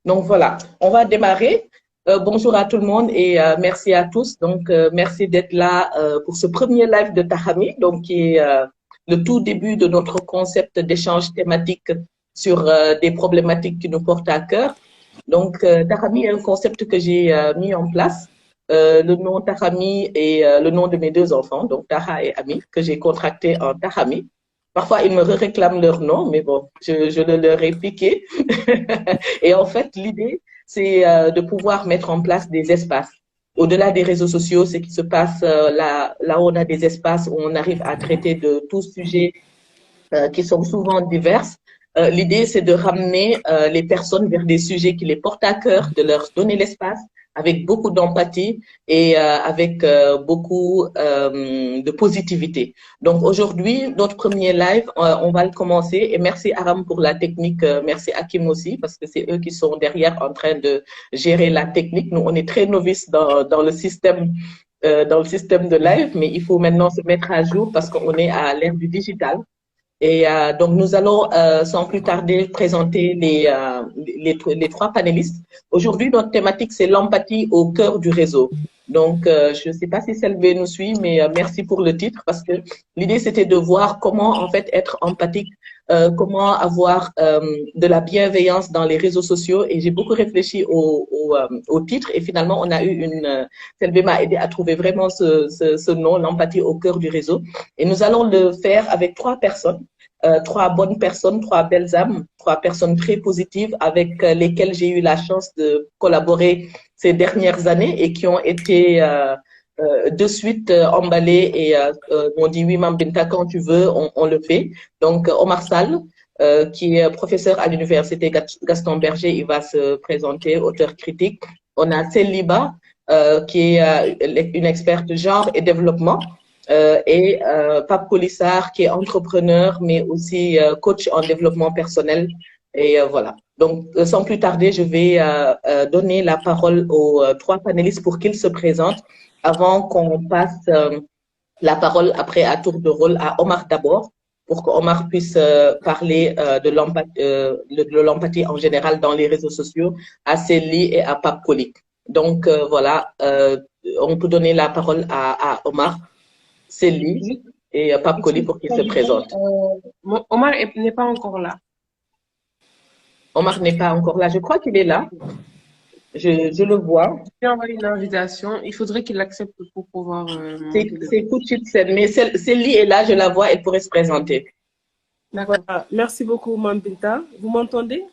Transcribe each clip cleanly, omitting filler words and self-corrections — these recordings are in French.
Donc voilà, on va démarrer. Bonjour à tout le monde et merci à tous. Donc merci d'être là pour ce premier live de Tahami, donc qui est le tout début de notre concept d'échange thématique sur des problématiques qui nous portent à cœur. Donc Tahami est un concept que j'ai mis en place. Le nom Tahami est le nom de mes deux enfants, donc Taha et Ami, que j'ai contracté en Tahami. Parfois, ils me réclament leur nom, mais bon, je le leur ai piqué. Et en fait, l'idée, c'est de pouvoir mettre en place des espaces. Au-delà des réseaux sociaux, ce qui se passe là où on a des espaces où on arrive à traiter de tous sujets qui sont souvent diverses. L'idée, c'est de ramener les personnes vers des sujets qui les portent à cœur, de leur donner l'espace avec beaucoup d'empathie et avec beaucoup de positivité. Donc aujourd'hui, notre premier live, on va le commencer. Et merci Aram pour la technique, merci Hakim aussi, parce que c'est eux qui sont derrière en train de gérer la technique. Nous, on est très novices dans le système de live, mais il faut maintenant se mettre à jour parce qu'on est à l'ère du digital. Et donc, nous allons sans plus tarder présenter les trois panélistes. Aujourd'hui, notre thématique, c'est l'empathie au cœur du réseau. Donc, je ne sais pas si Selvé nous suit, mais merci pour le titre parce que l'idée, c'était de voir comment, en fait, être empathique, comment avoir de la bienveillance dans les réseaux sociaux. Et j'ai beaucoup réfléchi au titre et finalement, on a eu Selvé m'a aidé à trouver vraiment ce nom, l'empathie au cœur du réseau. Et nous allons le faire avec trois personnes. Trois bonnes personnes, trois belles âmes, trois personnes très positives avec lesquelles j'ai eu la chance de collaborer ces dernières années et qui ont été de suite emballées et m'ont dit oui, Mambinta, quand tu veux, on le fait. Donc, Omar Sall, qui est professeur à l'université Gaston Berger, il va se présenter, auteur critique. On a Céliba, qui est une experte genre et développement et Pape Colissard, qui est entrepreneur, mais aussi coach en développement personnel. Et voilà. Donc, sans plus tarder, je vais donner la parole aux trois panélistes pour qu'ils se présentent avant qu'on passe la parole après à tour de rôle à Omar d'abord, pour qu'Omar puisse parler de l'empathie en général dans les réseaux sociaux, à Célie et à Pape Coli. Donc, voilà, on peut donner la parole à Omar. Célie Juste, et Pape Colli pour qu'ils excuse-moi se du peu, présentent. Omar n'est pas encore là. Omar n'est pas encore là. Je crois qu'il est là. Je le vois. Je lui ai envoyé une invitation. Il faudrait qu'il accepte pour pouvoir monter C'est dedans. Kouchitsen. Mais Célie est là, je la vois, elle pourrait se présenter. D'accord. Voilà. Merci beaucoup, Mambinta. Vous m'entendez?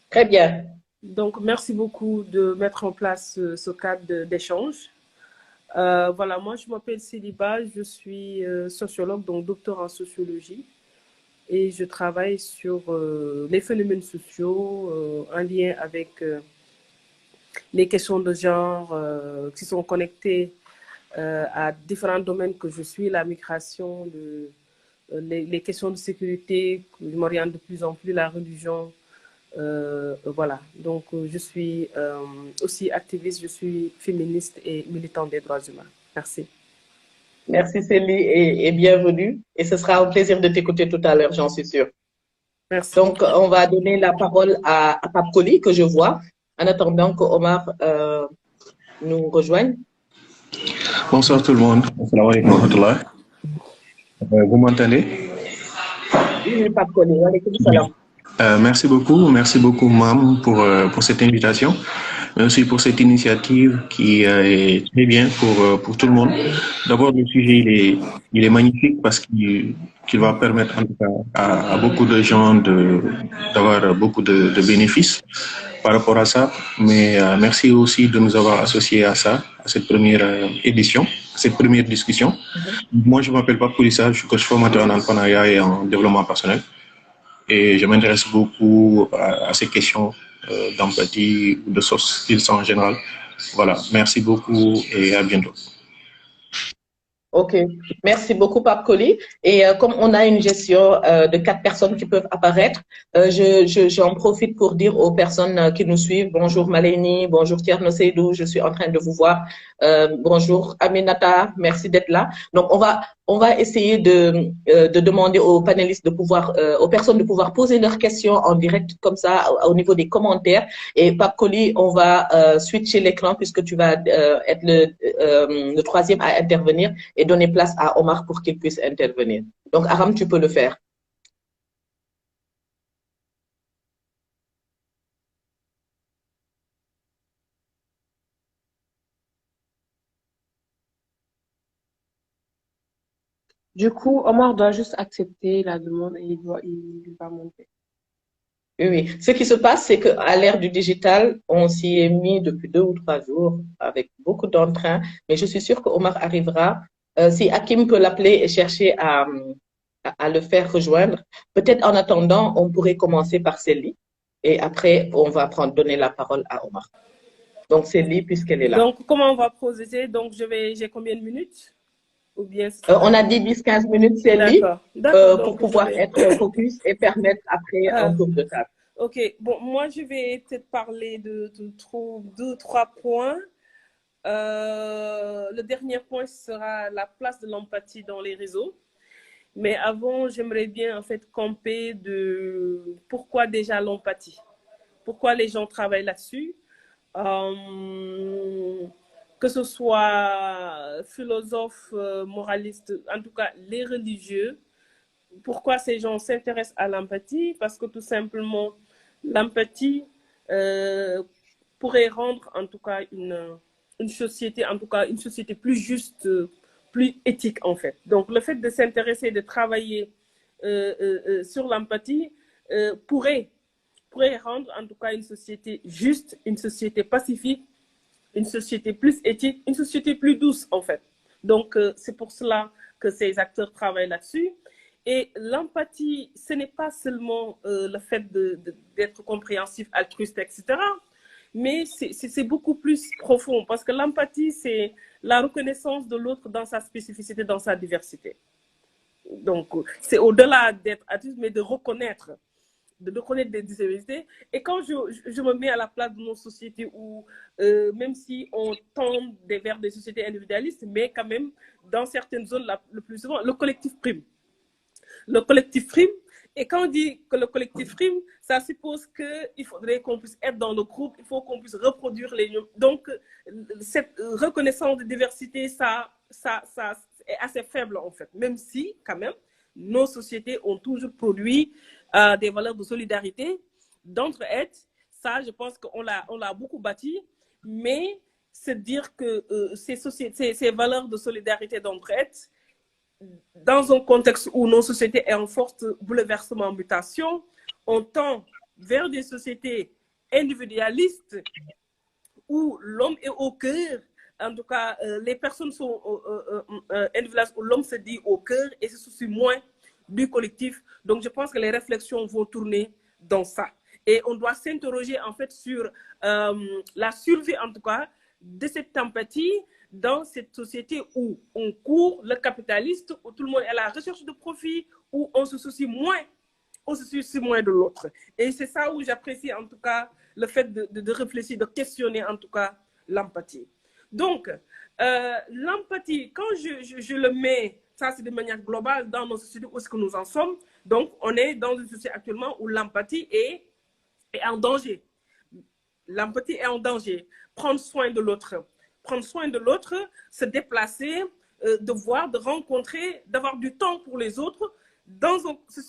Très bien. Donc, merci beaucoup de mettre en place ce cadre d'échange. Voilà, moi, je m'appelle Céliba, je suis sociologue, donc docteur en sociologie, et je travaille sur les phénomènes sociaux en lien avec les questions de genre qui sont connectées à différents domaines que je suis, la migration, les questions de sécurité, je m'oriente de plus en plus la religion. Voilà, donc je suis aussi activiste, je suis féministe et militante des droits humains. Merci. Merci Célie et bienvenue. Et ce sera un plaisir de t'écouter tout à l'heure, j'en suis sûre. Merci. Donc, on va donner la parole à Pape Colli, que je vois, en attendant que Omar nous rejoigne. Bonsoir tout le monde. Assalamu alaikum wa rahmatullah. Vous m'entendez? Oui, Pape Colli. Wa alaykoum salam. Merci beaucoup, Mam, pour cette invitation, mais aussi pour cette initiative qui est très bien pour tout le monde. D'abord, le sujet il est magnifique parce qu'il va permettre en tout cas à beaucoup de gens d'avoir beaucoup de bénéfices par rapport à ça. Mais merci aussi de nous avoir associés à ça, à cette première édition, cette première discussion. Moi, je m'appelle Pape Koulissa, je suis coach formateur en entrepreneuriat et en développement personnel. Et je m'intéresse beaucoup à ces questions d'empathie ou de soft skills en général. Voilà, merci beaucoup et à bientôt. Ok, merci beaucoup, Pape Koli. Et comme on a une gestion de 4 personnes qui peuvent apparaître, j'en profite pour dire aux personnes qui nous suivent, bonjour Maleni, bonjour Tierno Seydou, je suis en train de vous voir. Bonjour Aminata, merci d'être là. Donc on va essayer de demander aux panélistes de pouvoir, aux personnes de pouvoir poser leurs questions en direct comme ça au niveau des commentaires. Et Pape Koli, on va switcher l'écran puisque tu vas être le troisième à intervenir et donner place à Omar pour qu'il puisse intervenir. Donc, Aram, tu peux le faire. Du coup, Omar doit juste accepter la demande et il va monter. Oui, oui. Ce qui se passe, c'est qu'à l'ère du digital, on s'y est mis depuis 2 ou 3 jours avec beaucoup d'entrain, mais je suis sûre qu'Omar arrivera. Si Hakim peut l'appeler et chercher à le faire rejoindre, peut-être en attendant, on pourrait commencer par Célie et après, on va donner la parole à Omar. Donc, Célie, puisqu'elle est là. Donc, comment on va procéder? Donc, j'ai combien de minutes? Ou bien on a dit 10-15 minutes, Célie, pour pouvoir être focus et permettre après un tour de table. Ok, bon, moi je vais peut-être parler de 2-3 points. Le dernier point sera la place de l'empathie dans les réseaux. Mais avant, j'aimerais bien en fait camper de pourquoi déjà l'empathie. Pourquoi les gens travaillent là-dessus. Que ce soit philosophes, moralistes, en tout cas les religieux. Pourquoi ces gens s'intéressent à l'empathie? Parce que tout simplement, l'empathie pourrait rendre en tout cas une société, en tout cas une société plus juste, plus éthique en fait. Donc le fait de s'intéresser, de travailler sur l'empathie pourrait rendre en tout cas une société juste, une société pacifique, une société plus éthique, une société plus douce en fait. Donc c'est pour cela que ces acteurs travaillent là-dessus. Et l'empathie, ce n'est pas seulement le fait d'être compréhensif, altruiste, etc. Mais c'est beaucoup plus profond parce que l'empathie, c'est la reconnaissance de l'autre dans sa spécificité, dans sa diversité. Donc, c'est au-delà d'être altruiste, mais de reconnaître des diversités. Et quand je me mets à la place de nos sociétés où, même si on tend vers des sociétés individualistes, mais quand même, dans certaines zones, le plus souvent, le collectif prime. Le collectif prime. Et quand on dit que le collectif prime, ça suppose qu'il faudrait qu'on puisse être dans le groupe, il faut qu'on puisse reproduire les... Donc, cette reconnaissance de diversité, ça est assez faible en fait, même si, quand même, nos sociétés ont toujours produit des valeurs de solidarité, d'entraide. Ça, je pense qu'on l'a beaucoup bâti, mais c'est dire que ces valeurs de solidarité, d'entraide, dans un contexte où nos sociétés sont en forte bouleversement, mutation, on tend vers des sociétés individualistes où l'homme est au cœur. En tout cas, les personnes sont individualistes où l'homme se dit au cœur et se soucie moins du collectif. Donc, je pense que les réflexions vont tourner dans ça. Et on doit s'interroger en fait sur la survie, en tout cas, de cette empathie dans cette société où on court le capitaliste, où tout le monde est à la recherche de profit, où on se soucie moins de l'autre. Et c'est ça où j'apprécie en tout cas le fait de réfléchir, de questionner en tout cas l'empathie. Donc, l'empathie, quand je le mets, ça c'est de manière globale dans nos sociétés où est-ce que nous en sommes, donc on est dans une société actuellement où l'empathie est en danger. L'empathie est en danger. Prendre soin de l'autre. Prendre soin de l'autre, se déplacer, de voir, de rencontrer, d'avoir du temps pour les autres. Dans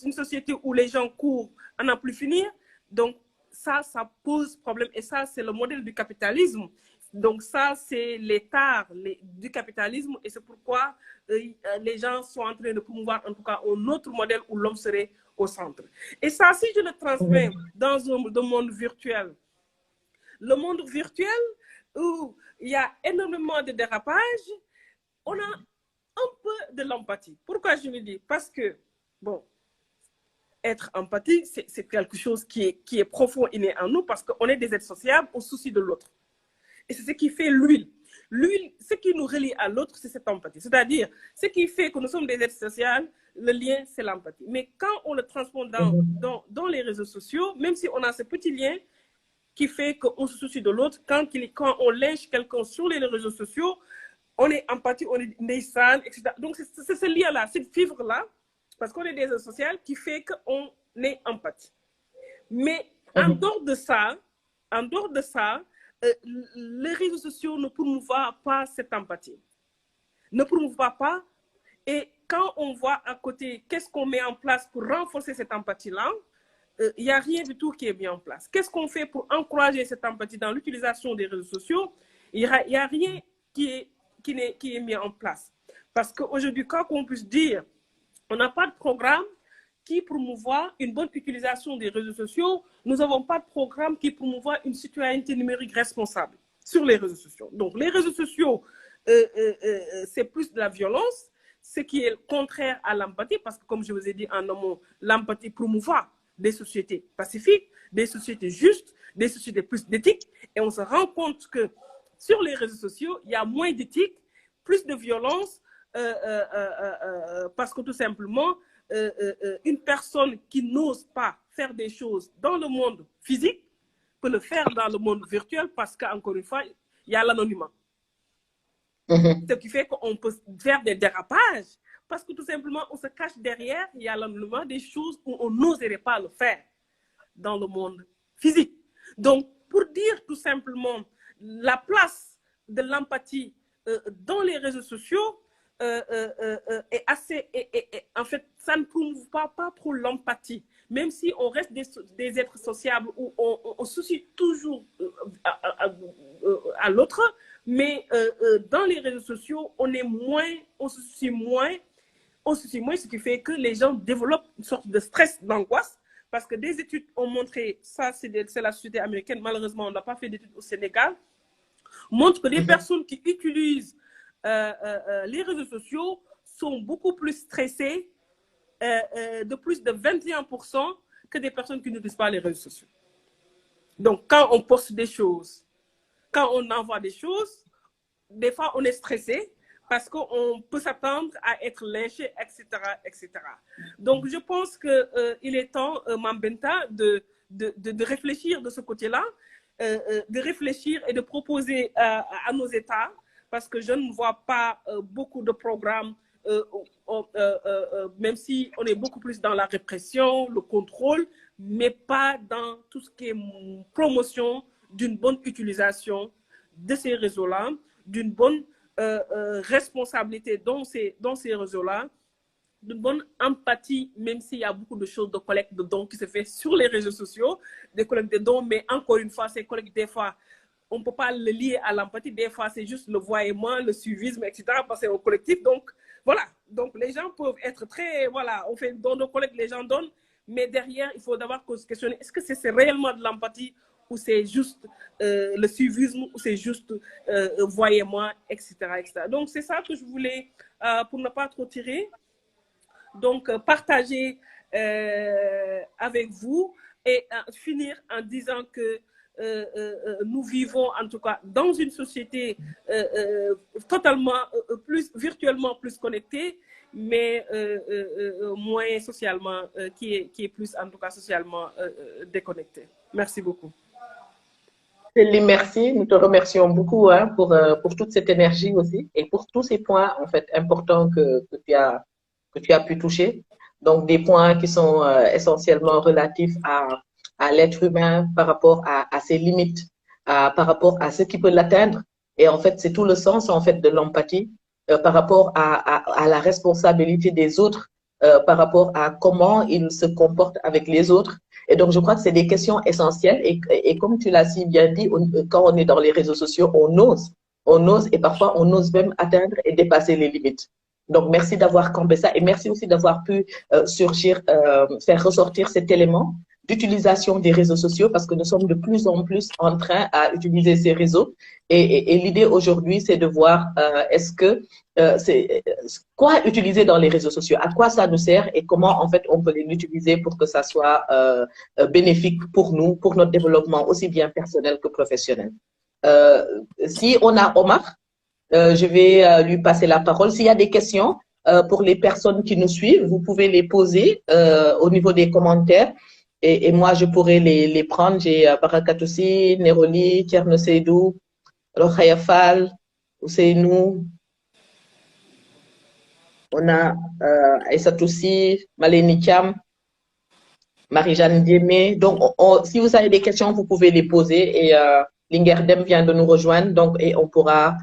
une société où les gens courent à n'en plus finir, donc ça pose problème. Et ça, c'est le modèle du capitalisme. Donc ça, c'est l'état du capitalisme. Et c'est pourquoi les gens sont en train de promouvoir en tout cas un autre modèle où l'homme serait au centre. Et ça, si je le transmets dans un monde virtuel, le monde virtuel où il y a énormément de dérapages, on a un peu de l'empathie. Pourquoi je le dis? Parce que, bon, être empathique, c'est quelque chose qui est profond, inné en nous, parce qu'on est des êtres sociables au souci de l'autre. Et c'est ce qui fait l'huile. Lui, ce qui nous relie à l'autre, c'est cette empathie. C'est-à-dire, ce qui fait que nous sommes des êtres sociaux, le lien, c'est l'empathie. Mais quand on le transforme dans les réseaux sociaux, même si on a ce petit lien qui fait qu'on se soucie de l'autre, quand on lynche quelqu'un sur les réseaux sociaux, on est empathique, on est ndeysaan, etc. Donc, c'est ce lien-là, cette fibre-là, parce qu'on est des réseaux sociaux, qui fait qu'on est empathique. Mais en dehors de ça, les réseaux sociaux ne promouvoient pas cette empathie. Ne promouvoient pas. Et quand on voit à côté, qu'est-ce qu'on met en place pour renforcer cette empathie-là, il n'y a rien du tout qui est mis en place. Qu'est-ce qu'on fait pour encourager cette empathie dans l'utilisation des réseaux sociaux? Il n'y a rien qui est mis en place. Parce qu'aujourd'hui, quand on puisse dire, on n'a pas de programme qui promouvoit une bonne utilisation des réseaux sociaux, nous n'avons pas de programme qui promouvoit une citoyenneté numérique responsable sur les réseaux sociaux. Donc, les réseaux sociaux, c'est plus de la violence, ce qui est contraire à l'empathie, parce que, comme je vous ai dit en amont, l'empathie promouvoit des sociétés pacifiques, des sociétés justes, des sociétés plus d'éthique, et on se rend compte que sur les réseaux sociaux, il y a moins d'éthique, plus de violence, parce que tout simplement, une personne qui n'ose pas faire des choses dans le monde physique peut le faire dans le monde virtuel parce qu'encore une fois, il y a l'anonymat. Ce qui fait qu'on peut faire des dérapages parce que tout simplement, on se cache derrière, il y a l'anonymat des choses où on n'oserait pas le faire dans le monde physique. Donc, pour dire tout simplement la place de l'empathie dans les réseaux sociaux, est assez, en fait, ça ne prouve pas trop l'empathie, même si on reste des êtres sociables où on soucie toujours à l'autre, mais dans les réseaux sociaux, on se soucie moins, ce qui fait que les gens développent une sorte de stress, d'angoisse, parce que des études ont montré, ça c'est la société américaine, malheureusement on n'a pas fait d'études au Sénégal, montre que les personnes qui utilisent les réseaux sociaux sont beaucoup plus stressées, de plus de 21% que des personnes qui n'utilisent pas les réseaux sociaux. Donc, quand on poste des choses, quand on envoie des choses, des fois, on est stressé parce qu'on peut s'attendre à être lynché, etc., etc. Donc, je pense qu'il est temps, Mambenta, de réfléchir de ce côté-là, de réfléchir et de proposer à nos États, parce que je ne vois pas beaucoup de programmes, même si on est beaucoup plus dans la répression, le contrôle, mais pas dans tout ce qui est promotion d'une bonne utilisation de ces réseaux-là, d'une bonne responsabilité dans ces réseaux-là, d'une bonne empathie, même s'il y a beaucoup de choses de collecte de dons qui se fait sur les réseaux sociaux, des collectes de dons, mais encore une fois, ces collectes, des fois, on ne peut pas le lier à l'empathie. Des fois, c'est juste le voiement, le suivisme, etc. parce que c'est au collectif. Donc, voilà. Donc, les gens peuvent être très... Voilà, on fait don de collecte, les gens donnent. Mais derrière, il faut d'abord se questionner, est-ce que c'est réellement de l'empathie ou c'est juste le suivisme ou c'est juste voyez-moi, etc., etc. Donc, c'est ça que je voulais, pour ne pas trop tirer, donc partager avec vous et finir en disant que nous vivons en tout cas dans une société totalement virtuellement plus connectée, mais moins socialement, qui est plus en tout cas socialement déconnectée. Merci beaucoup. Merci, nous te remercions beaucoup pour toute cette énergie aussi et pour tous ces points en fait importants que tu as pu toucher. Donc des points qui sont essentiellement relatifs à l'être humain par rapport à ses limites, par rapport à ce qui peut l'atteindre. Et en fait, c'est tout le sens en fait de l'empathie par rapport à la responsabilité des autres, par rapport à comment ils se comportent avec les autres. Et donc, je crois que c'est des questions essentielles. Et comme tu l'as si bien dit, quand on est dans les réseaux sociaux, on ose et parfois on ose même atteindre et dépasser les limites. Donc, merci d'avoir campé ça et merci aussi d'avoir pu faire ressortir cet élément d'utilisation des réseaux sociaux parce que nous sommes de plus en plus en train à utiliser ces réseaux. Et l'idée aujourd'hui, c'est de voir quoi utiliser dans les réseaux sociaux, à quoi ça nous sert et comment en fait on peut l'utiliser pour que ça soit bénéfique pour nous, pour notre développement aussi bien personnel que professionnel. Si on a Omar, Je vais lui passer la parole. S'il y a des questions pour les personnes qui nous suivent, vous pouvez les poser au niveau des commentaires et moi, je pourrais les prendre. J'ai Barakatoussi, Neroli, Tierno Seydou, Rokhaya Fall, Ousseynou, on a Aïssatoussi, Maleni Thiam, Marie-Jeanne Diémé. Donc, si vous avez des questions, vous pouvez les poser. Et Lingerdem vient de nous rejoindre, donc, et on pourra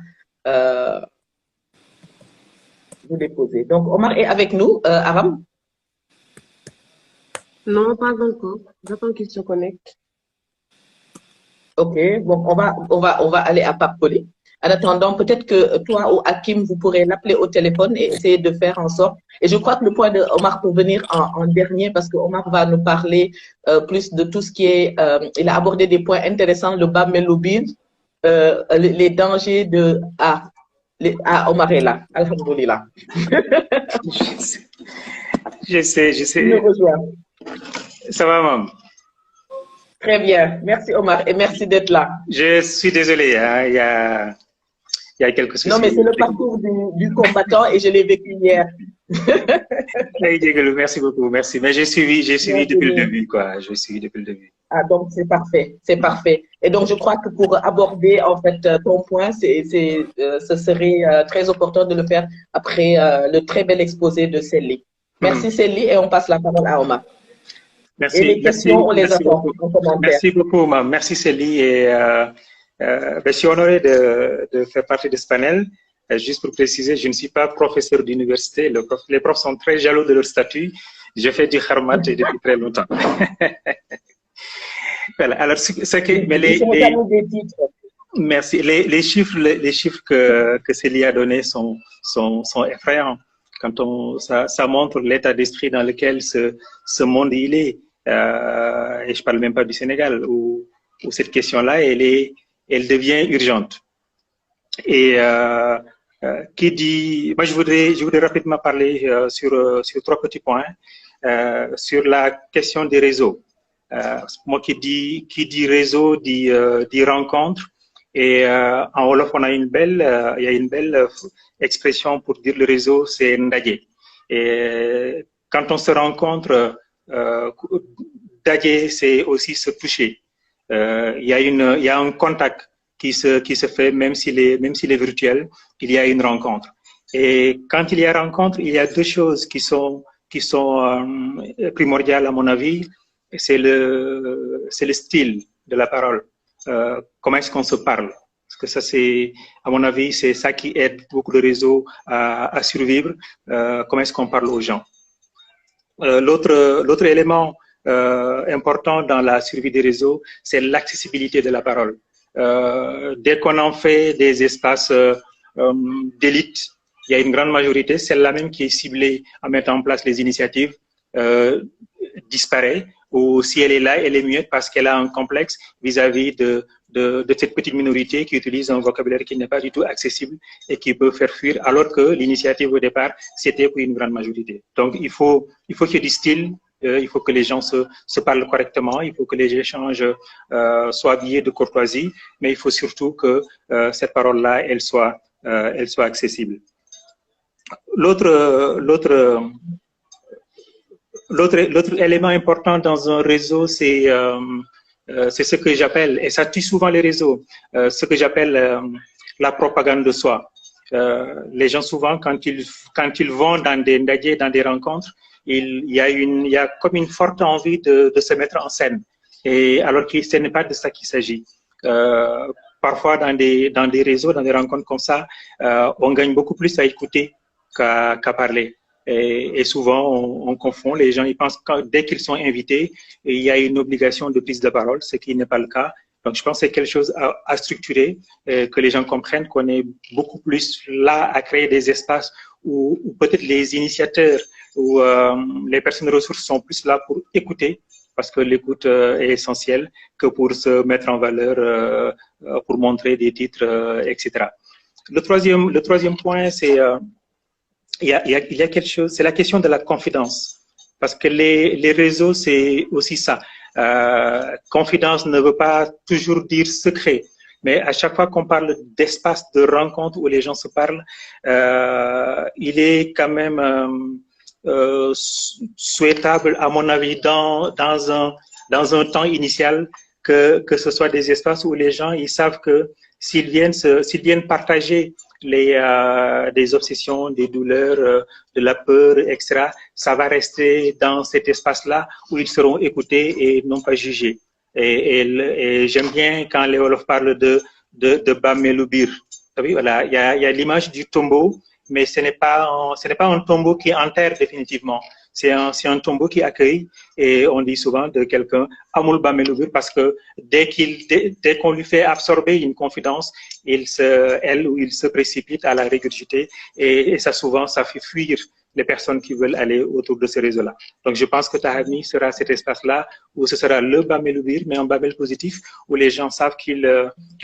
vous les poser. Donc, Omar est avec nous. Aram? Non, pas encore. J'attends qu'il se connecte. Ok, bon, on va aller à Papoli. En attendant, peut-être que toi ou Hakim, vous pourrez l'appeler au téléphone et essayer de faire en sorte. Et je crois que le point de Omar pour venir en dernier, parce que Omar va nous parler plus de tout ce qui est. Il a abordé des points intéressants, le bas mélobine, les dangers de. Omar est là. Alhamdoulilah. Je sais. Il nous rejoint. Ça va, maman? Très bien. Merci, Omar, et merci d'être là. Je suis désolé, hein, il y a quelques soucis. Non, mais c'est le parcours du combattant et je l'ai vécu hier. Merci beaucoup, merci. Mais j'ai suivi depuis le début, quoi. J'ai suivi depuis le début. Ah, donc c'est parfait, c'est parfait. Et donc, je crois que pour aborder, en fait, ton point, ce serait très opportun de le faire après le très bel exposé de Célie. Merci, Célie, et on passe la parole à Omar. Merci. Et les questions, on les attend en commentaire. Merci beaucoup, Mam. Merci, Célie. Et je suis honoré de faire partie de ce panel. Juste pour préciser, je ne suis pas professeur d'université. Les profs sont très jaloux de leur statut. Je fais du kharmat depuis très longtemps. Voilà. Alors, merci. Les chiffres que Célie a donnés sont effrayants. Quand ça montre l'état d'esprit dans lequel ce monde il est. Et je parle même pas du Sénégal, où cette question-là, elle devient urgente. Et qui dit, moi je voudrais rapidement parler sur trois petits points, sur la question des réseaux. Moi qui dit réseau dit rencontre. Et en Wolof, il y a une belle expression pour dire le réseau, c'est ndaje. Et quand on se rencontre, daje, c'est aussi se toucher. Il y a un contact qui se fait, même s'il est virtuel, il y a une rencontre. Et quand il y a rencontre, il y a deux choses qui sont primordiales à mon avis. C'est le style de la parole. Comment est-ce qu'on se parle? Parce que ça, c'est, à mon avis, c'est ça qui aide beaucoup de réseaux à survivre. Comment est-ce qu'on parle aux gens? L'autre élément important dans la survie des réseaux, c'est l'accessibilité de la parole. Dès qu'on en fait des espaces d'élite, il y a une grande majorité, celle-là même qui est ciblée à mettre en place les initiatives, disparaît. Ou si elle est là, elle est muette parce qu'elle a un complexe vis-à-vis de cette petite minorité qui utilise un vocabulaire qui n'est pas du tout accessible et qui peut faire fuir, alors que l'initiative au départ, c'était pour une grande majorité. Donc, il faut qu'il y ait du style, il faut que les gens se parlent correctement, il faut que les échanges soient habillés de courtoisie, mais il faut surtout que cette parole-là, elle soit accessible. L'autre élément important dans un réseau, c'est ce que j'appelle, et ça tue souvent les réseaux, ce que j'appelle la propagande de soi. Les gens souvent, quand ils vont dans des ndaje, dans des rencontres, il y a comme une forte envie de se mettre en scène, et alors que ce n'est pas de ça qu'il s'agit. Parfois dans des réseaux, dans des rencontres comme ça, on gagne beaucoup plus à écouter qu'à parler. Et souvent, on confond. Les gens, ils pensent que dès qu'ils sont invités, il y a une obligation de prise de parole, ce qui n'est pas le cas. Donc, je pense que c'est quelque chose à structurer, que les gens comprennent qu'on est beaucoup plus là à créer des espaces où peut-être les initiateurs ou les personnes de ressources sont plus là pour écouter, parce que l'écoute est essentielle, que pour se mettre en valeur, pour montrer des titres, etc. Le troisième point, c'est il y a quelque chose, c'est la question de la confidence. Parce que les réseaux, c'est aussi ça. Confidence ne veut pas toujours dire secret. Mais à chaque fois qu'on parle d'espace de rencontre où les gens se parlent, il est quand même souhaitable, à mon avis, dans un temps initial, que ce soit des espaces où les gens ils savent que s'ils viennent partager des obsessions, des douleurs, de la peur, etc., ça va rester dans cet espace-là où ils seront écoutés et non pas jugés. Et j'aime bien quand les Wolof parlent de Bamelu Bir. Voilà, il y a l'image du tombeau, mais ce n'est pas un tombeau qui enterre définitivement. C'est un tombeau qui accueille, et on dit souvent de quelqu'un Amul Bamelu Bir, parce que dès qu'on lui fait absorber une confidence, elle ou il se précipite à la régurgiter, et ça souvent ça fait fuir les personnes qui veulent aller autour de ces réseaux-là. Donc, je pense que Tahami sera cet espace-là où ce sera le Bamel Bir, mais un Bamel positif, où les gens savent qu'ils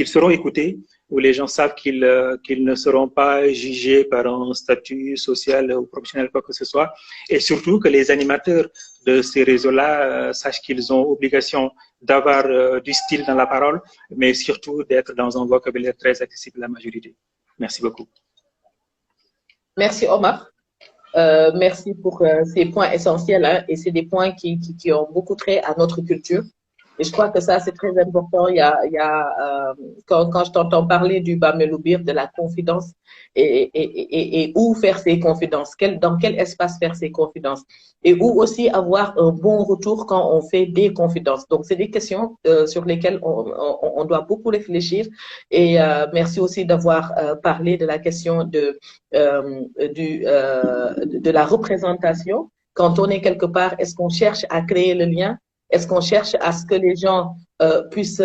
seront écoutés, où les gens savent qu'ils ne seront pas jugés par un statut social ou professionnel, quoi que ce soit, et surtout que les animateurs de ces réseaux-là sachent qu'ils ont obligation d'avoir du style dans la parole, mais surtout d'être dans un vocabulaire très accessible à la majorité. Merci beaucoup. Merci Omar. Merci pour ces points essentiels, hein, et c'est des points qui ont beaucoup trait à notre culture. Et je crois que ça, c'est très important. Quand je t'entends parler du Bamelu Bir, de la confidence, et où faire ses confidences, dans quel espace faire ses confidences, et où aussi avoir un bon retour quand on fait des confidences. Donc, c'est des questions sur lesquelles on doit beaucoup réfléchir. Et merci aussi d'avoir parlé de la question de la représentation. Quand on est quelque part, est-ce qu'on cherche à créer le lien? Est-ce qu'on cherche à ce que les gens puissent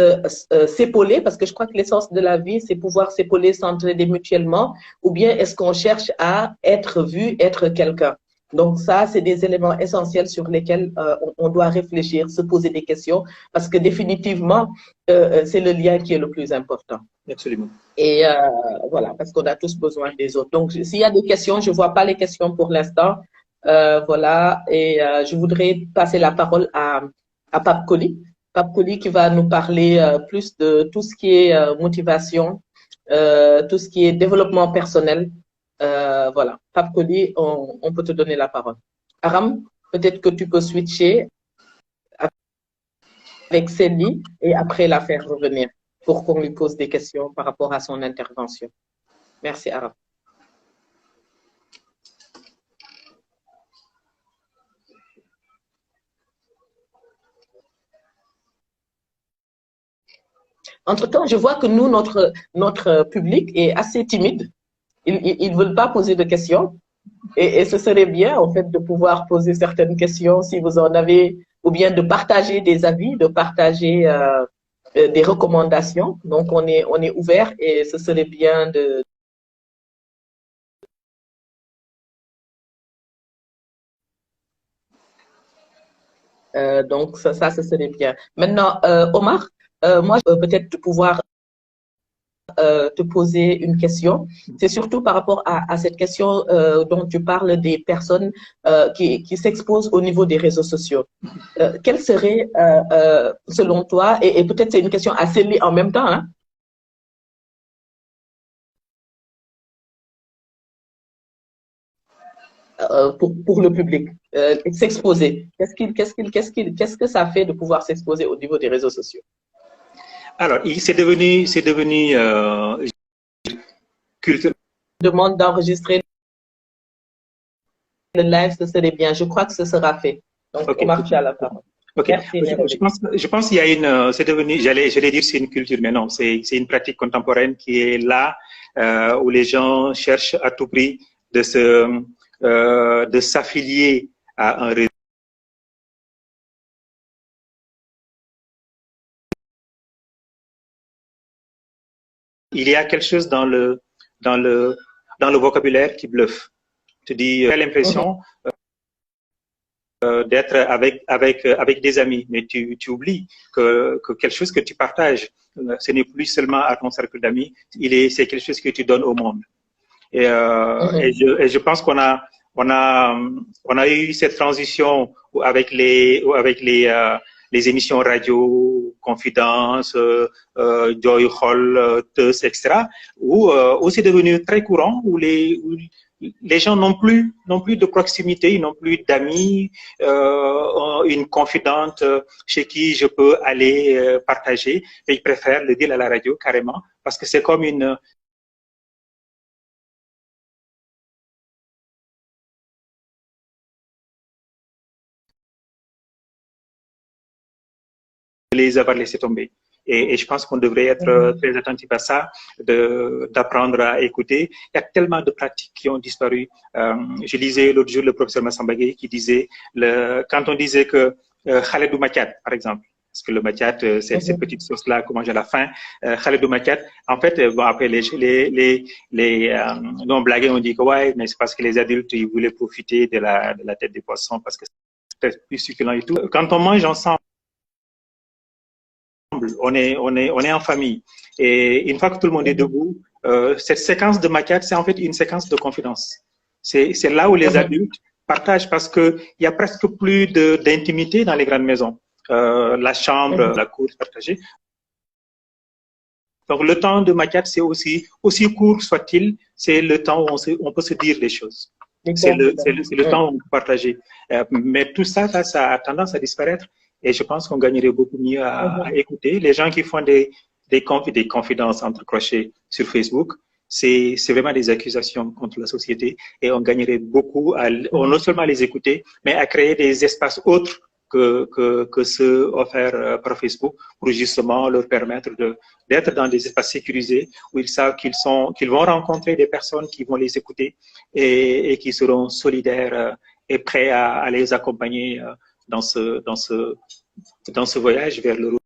s'épauler? Parce que je crois que l'essence de la vie, c'est pouvoir s'épauler, s'entraider mutuellement. Ou bien est-ce qu'on cherche à être vu, être quelqu'un? Donc ça, c'est des éléments essentiels sur lesquels on doit réfléchir, se poser des questions, parce que définitivement, c'est le lien qui est le plus important. Absolument. Et voilà, parce qu'on a tous besoin des autres. Donc, s'il y a des questions, je vois pas les questions pour l'instant. Voilà, et je voudrais passer la parole à Pape Koli. Pape Koli qui va nous parler plus de tout ce qui est motivation, tout ce qui est développement personnel. Voilà, Pape Koli, on peut te donner la parole. Aram, peut-être que tu peux switcher avec Célie et après la faire revenir pour qu'on lui pose des questions par rapport à son intervention. Merci, Aram. Entre-temps, je vois que nous, notre public est assez timide. Ils ne veulent pas poser de questions. Et ce serait bien, en fait, de pouvoir poser certaines questions si vous en avez, ou bien de partager des avis, de partager des recommandations. Donc, on est ouvert et ce serait bien de... Donc, ça, ce serait bien. Maintenant, Omar, moi, peut-être de pouvoir te poser une question. C'est surtout par rapport à cette question dont tu parles des personnes qui s'exposent au niveau des réseaux sociaux. Quelle serait, selon toi, et peut-être c'est une question à Célie en même temps, hein, pour le public, s'exposer. Qu'est-ce que ça fait de pouvoir s'exposer au niveau des réseaux sociaux? Alors, c'est devenu culturel. Demande d'enregistrer le live, ce serait bien. Je crois que ce sera fait. Donc, okay. Omar, tu as la parole. Ok. Je pense qu'il y a une, c'est devenu, j'allais dire c'est une culture, mais non, c'est une pratique contemporaine qui est là, où les gens cherchent à tout prix de s'affilier à un réseau. Il y a quelque chose dans le vocabulaire qui bluffe. Tu dis, tu as l'impression d'être avec des amis, mais tu oublies que quelque chose que tu partages, ce n'est plus seulement à ton cercle d'amis, c'est quelque chose que tu donnes au monde. Et je pense qu'on a eu cette transition avec les les émissions radio, Confidence, Joy Hall, Teus, etc., où c'est devenu très courant, où les gens n'ont plus de proximité, ils n'ont plus d'amis, une confidente chez qui je peux aller partager, et ils préfèrent le dire à la radio carrément, parce que c'est comme une les avoir laissés tomber. Et je pense qu'on devrait être très attentif à ça, d'apprendre à écouter. Il y a tellement de pratiques qui ont disparu. Je lisais l'autre jour le professeur Massambagé qui disait, quand on disait que Khaledou Makiat, par exemple, parce que le makiat, c'est cette petite sauce-là qu'on mange à la fin, Khaledou Makiat, en fait, bon, après les non-blagués ont dit que ouais, mais c'est parce que les adultes, ils voulaient profiter de la tête des poissons parce que c'était plus succulent et tout. Quand on mange ensemble, on est en famille. Et une fois que tout le monde est debout, cette séquence de maquillage, c'est en fait une séquence de confidence. C'est là où les adultes partagent parce qu'il y a presque plus d'intimité dans les grandes maisons. La chambre, la cour partagée. Donc le temps de maquillage, c'est aussi court soit-il, c'est le temps où on peut se dire les choses. C'est le temps où on peut partager. Mais tout ça, ça a tendance à disparaître. Et je pense qu'on gagnerait beaucoup mieux à écouter. Les gens qui font des confidences entre crochets sur Facebook, c'est vraiment des accusations contre la société. Et on gagnerait beaucoup à non seulement à les écouter, mais à créer des espaces autres que ceux offerts par Facebook pour justement leur permettre d'être dans des espaces sécurisés où ils savent qu'ils vont rencontrer des personnes qui vont les écouter et qui seront solidaires et prêts à les accompagner dans ce voyage vers le